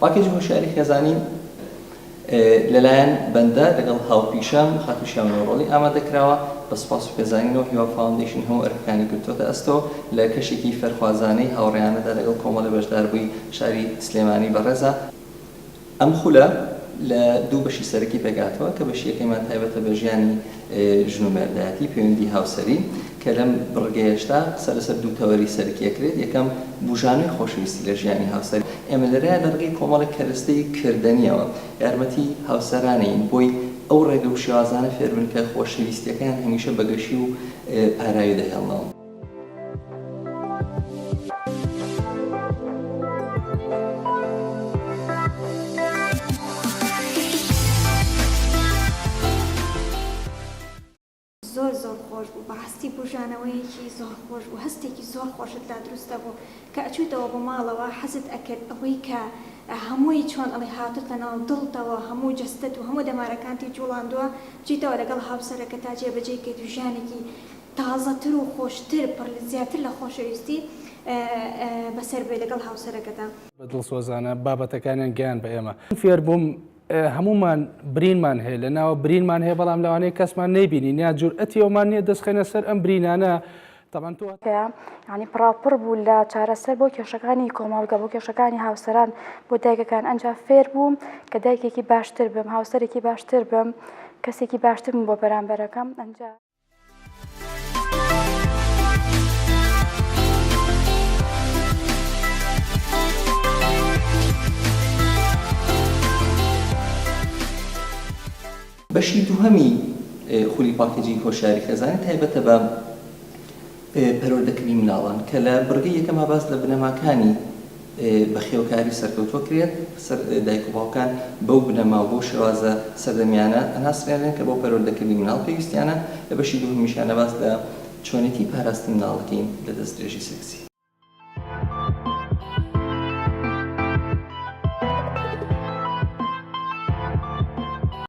پاکێجی هۆشیاری خێزانی لەلایەن بەندە لەگەڵ هاوپیشەم خاتوشیان نۆڕۆڵی ئامادەکراوە بە سوپاس و پێزانینەوە هیوا فاوندیشن هەموو ئەرکەکانی گرتوۆتە ئەستەوە لە کەشێکی فەرخوازانەی هاوڕێیانەدا لەگەڵ کۆمەڵە بەشداربووی شاری سلێمانی بەڕێزە. ئەم خولە لە دوو بەشی سەرەکی پێگاتەوە کە بەشی یەکەیمان تایبەتە بە ژیانی ژن و مێردایەتی پەیوەندی هاوسەری کە لەم بڕگەیەشتا قسە لەسەر دوو تەوەری سەرەکی ئەکرێت. یەکەم بوژانەی خۆشەویستی لە ژیانی هاوسەری. ئێمە لەرەیە لە ڕێگەی کۆمەڵە کەرەستەی کردنیەوە یارمەتی هاوسەرانەین بۆی ئەو ڕێگە و شێوازانە فێربن کە خۆشەویستیەکەیان هەمیشە بەگەشی و ئاراوی دەهێڵنەوە. زۆر خۆش بوو بەڕاستی بژانەوەیەکی زۆر خۆش بوو هەستێکی زۆر خۆشت لا دروستە بوو کە ئەچووتەوە بۆ ماڵەوە حەزت ئەکرد ئەوەی کە هەمووی چۆن ئەڵێ هاتت لەناو دڵتەوە هەموو جەستت و هەموو دەمارەکانتی جوڵاندووە جیتەوە لەگەڵ هاوسەرەکە تا جێبەجێ کەیت و ژیانێکی تازەتر و خۆشتر پڕ زیاتر لە خۆشەویستی بەسەر بێ لەگەڵ هاوسەرەکەدا. بە دڵسۆزانە بابەتەکانیان گیان بە ئێمە فێر بووم هەمومان برینمان هەیە لە ناوە برینمان هەیە بەڵام لەوانەیە کەسمان نەیبینی یا جورئەتیەوەمان نییە دەستخێنە سەر ئەم برینانە تەمان تۆ ینی پڕاپڕ بوو لە چارەسەر بۆ کێشەکانی کۆمەڵگە بۆ کێشەکانی هاوسەران بۆ دایکەکان ئەنجا فێر بووم کە دایکێکی باشتر بم هاوسەرێکی باشتر بم کەسێکی باشتر بم بۆ بەرامبەرەکەم ئەنجا بەشی دووهەمی خولی پاکێجی هۆشیاری خێزانی تایبەتە بە پەروەردەکردنی مناڵان کە لە بڕگەی یەکەما باس لە بنەماکانی بەخێوکاری سەرکەوتووە کرێت دایک و باوکان بەو بنەما و بۆ شێوازە سەردەمیانە ئەناسرێنێن کە بۆ پەروەردەکردنی مناڵ پێویستیانە. لە بەشی دووهەمیشانە باس لە چۆنێتی پاراستنی مناڵەکەین لە دەستدرێژی سێکسی.